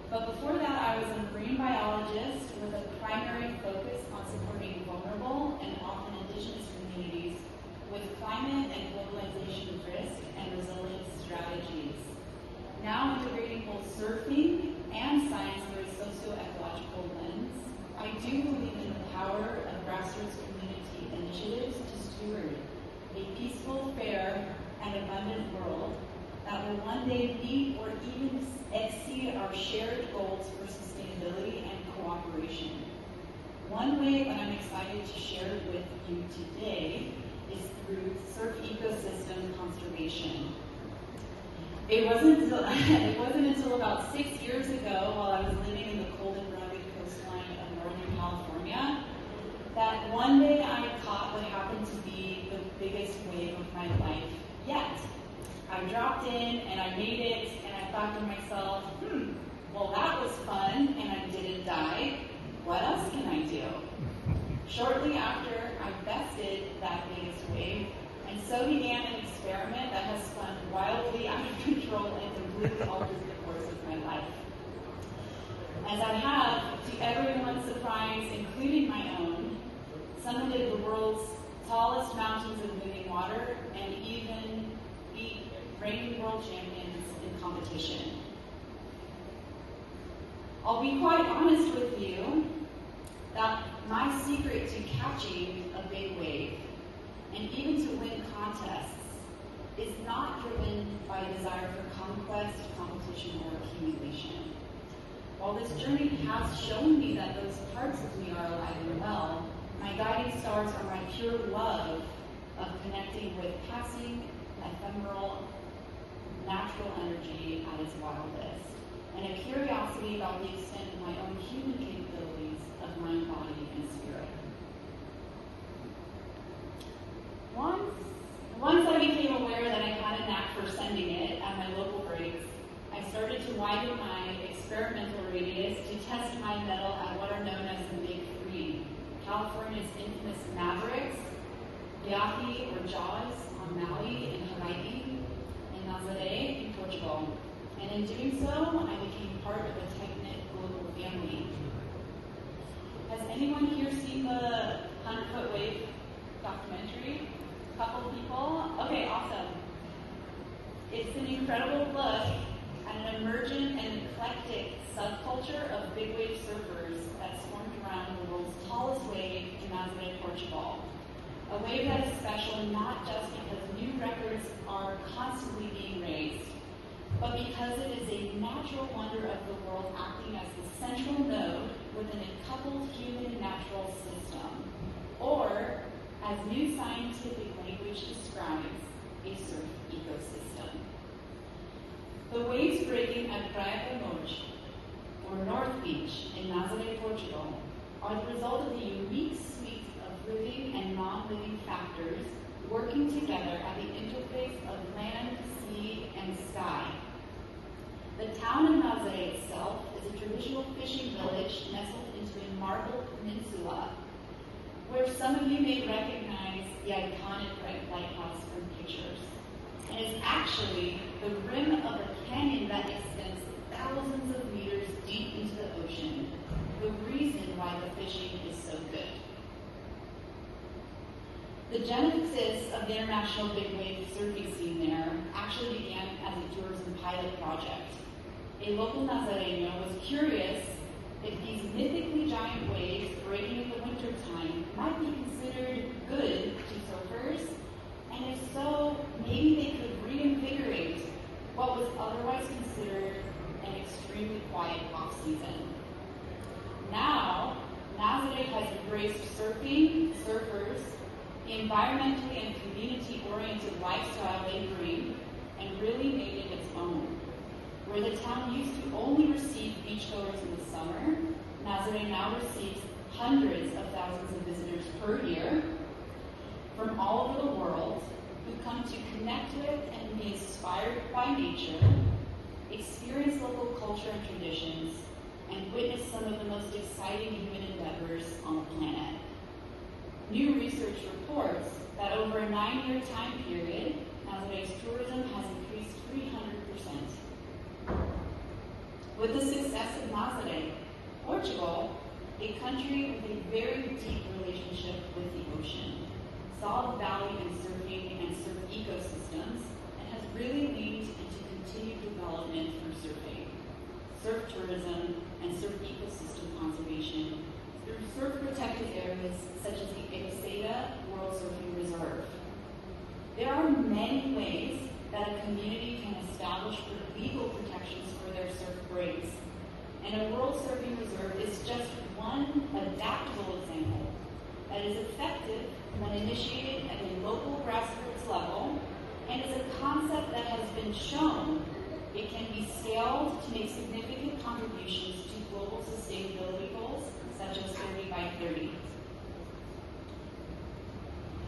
But before that, I was a marine biologist with a primary focus on supporting vulnerable and often indigenous communities with climate and globalization risk and resilience strategies. Now integrating both surfing and science through a socio-ecological lens, I do believe in the power of grassroots community initiatives to steward a peaceful, fair, and abundant world that will one day meet or even exceed our shared goals for sustainability and cooperation. One way that I'm excited to share with you today is through surf ecosystem conservation. It wasn't until about 6 years ago, while I was living in the cold and rugged coastline of Northern California, that one day I caught what happened to be the biggest wave of my life yet. I dropped in and I made it, and I thought to myself, well, that was fun, and I didn't die. What else can I do? Shortly after, I bested that biggest wave, and so began an experiment that has spun wildly out of control and completely altered the course of my life. As I have, to everyone's surprise, including my own, summited the world's tallest mountains of moving water and even beat reigning world champions in competition. I'll be quite honest with you that my secret to catching a big wave and even to win contests is not driven by a desire for conquest, competition, or accumulation. While this journey has shown me that those parts of me are alive and well, my guiding stars are my pure love of connecting with passing, ephemeral, natural energy at its wildest, and a curiosity about the extent of my own human capabilities of mind, body, and spirit. Once I became aware that I had a knack for sending it at my local breaks, I started to widen my experimental radius to test my mettle at what are known as the Big Three: California's infamous Mavericks, Yaki or Jaws on Maui in Hawaii, and Nazaré in Portugal. And in doing so, I became part of a tight-knit global family. Has anyone here seen the 100-Foot Wave documentary? A couple people? Okay, awesome. It's an incredible look at an emergent and eclectic subculture of big wave surfers that swarmed around the world's tallest wave in Nazaré, Portugal. A wave that is special not just because new records are constantly being raised, but because it is a natural wonder of the world acting as the central node within a coupled human and natural system, or, as new scientific language describes, a surf ecosystem. The waves breaking at Praia da Norte, or North Beach in Nazaré, Portugal, are the result of the unique suite of living and non-living factors working together at the interface of land, sea, and sky. The town of Nazaré itself is a traditional fishing village nestled into a marble peninsula, where some of you may recognize the iconic red lighthouse from pictures, and is actually the rim of a canyon that extends thousands of meters deep into the ocean, the reason why the fishing is so good. The genesis of the international big wave surfing scene there actually began as a tourism pilot project. A local Nazareño was curious if these mythically giant waves breaking in the wintertime might be considered good to surfers, and if so, maybe they could reinvigorate what was otherwise considered an extremely quiet off-season. Now, Nazaré has embraced surfing, surfers, the environmentally and community-oriented lifestyle they bring, and really made it its own. Where the town used to only receive beachgoers in the summer, Nazaré now receives hundreds of thousands of visitors per year from all over the world who come to connect with and be inspired by nature, experience local culture and traditions, and witness some of the most exciting human endeavors on the planet. New research reports that over a 9-year time period, Nazaré's tourism has increased 300%. With the success of Nazaré, Portugal, a country with a very deep relationship with the ocean, saw the value in surfing and surf ecosystems and has really leaned into continued development through surfing, surf tourism, and surf ecosystem conservation through surf protected areas such as the Ecoseta World Surfing Reserve. There are many ways that a community can establish legal protections for their surf breaks, and a World Surfing Reserve is just one adaptable example that is effective when initiated at a local grassroots level and is a concept that has been shown it can be scaled to make significant contributions to global sustainability goals such as 30 by 30.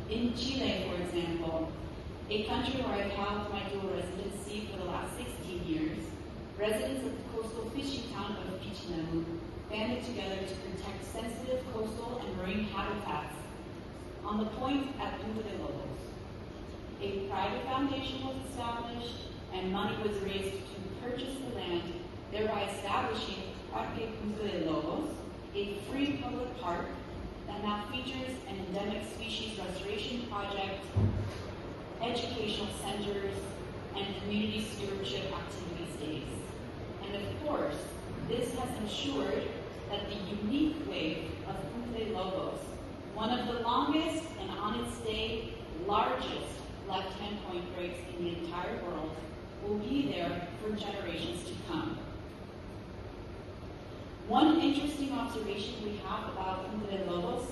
In Chile, for example, a country where I've held my dual residency for the last 16 years, residents of the coastal fishing town of Pichinamu banded together to protect sensitive coastal and marine habitats on the point at Punta de Lobos. A private foundation was established and money was raised to purchase the land, thereby establishing Parque Punta de Lobos, a free public park that now features an endemic species restoration project, educational centers, and community stewardship activities days. And of course, this has ensured that the unique wave of Punta de Lobos, one of the longest and on its day largest left-hand point breaks in the entire world, will be there for generations to come. One interesting observation we have about Punta de Lobos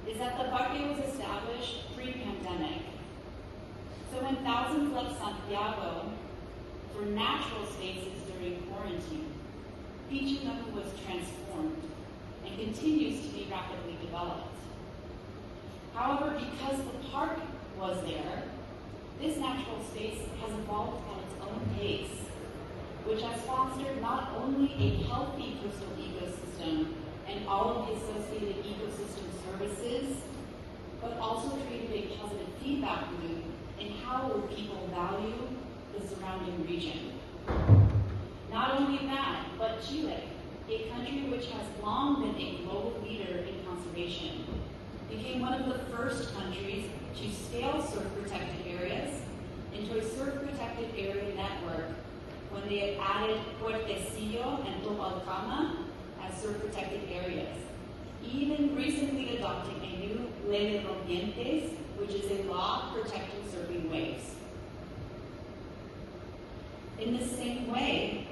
is that the parque was established pre-pandemic. So when thousands left Santiago for natural spaces during quarantine, Pichinamu was transformed and continues to be rapidly developed. However, because the park was there, this natural space has evolved at its own pace, which has fostered not only a healthy coastal ecosystem and all of the associated ecosystem services, but also created a positive feedback loop in how people value the surrounding region. Not only that, but Chile, a country which has long been a global leader in conservation, became one of the first countries to scale surf protected areas into a surf protected area network when they added Puertecillo and Topalcama as surf protected areas, even recently adopting a new Ley de Rompientes, which is a law protecting surfing waves. In the same way,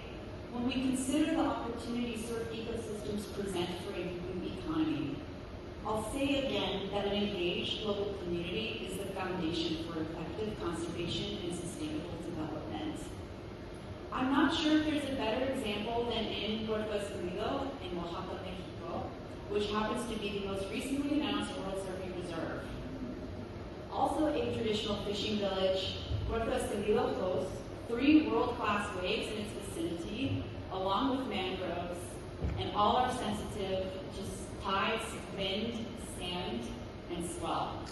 when we consider the opportunities surf ecosystems present for a blue economy, I'll say again that an engaged local community is the foundation for effective conservation and sustainable development. I'm not sure if there's a better example than in Puerto Escondido in Oaxaca, Mexico, which happens to be the most recently announced World Surfing Reserve. Also a traditional fishing village, Puerto Escondido hosts 3 world-class waves in its vicinity, along with mangroves, and all are sensitive to tides, wind, sand, and swell.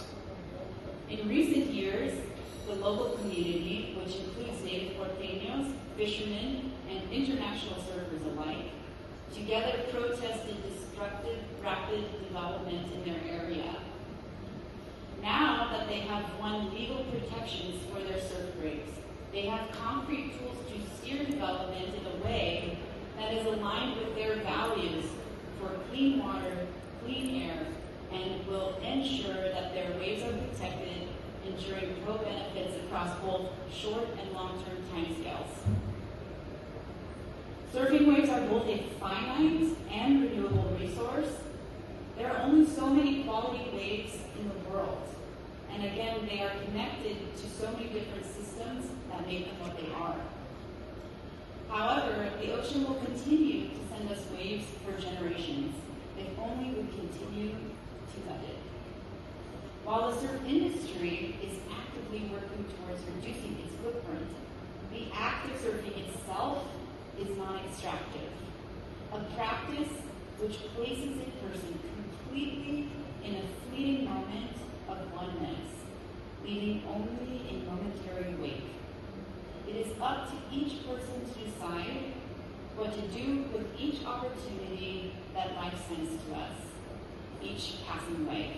In recent years, the local community, which includes native Porteños, fishermen, and international surfers alike, together protested destructive, rapid development in their area. Now that they have won legal protections for their surf breaks, they have concrete tools to steer development in a way that is aligned with their values for clean water, clean air, and will ensure that their waves are protected, ensuring pro-benefits across both short and long-term timescales. Surfing waves are both a finite and renewable resource. There are only so many quality waves in the world. And again, they are connected to so many different systems that make them what they are. However, the ocean will continue to send us waves for generations, if only we continue to let it. While the surf industry is actively working towards reducing its footprint, the act of surfing itself is non-extractive, a practice which places a person completely in a fleeting moment of oneness, leaving only a momentary wake. It is up to each person to decide what to do with each opportunity that life sends to us, each passing wave.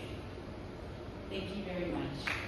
Thank you very much.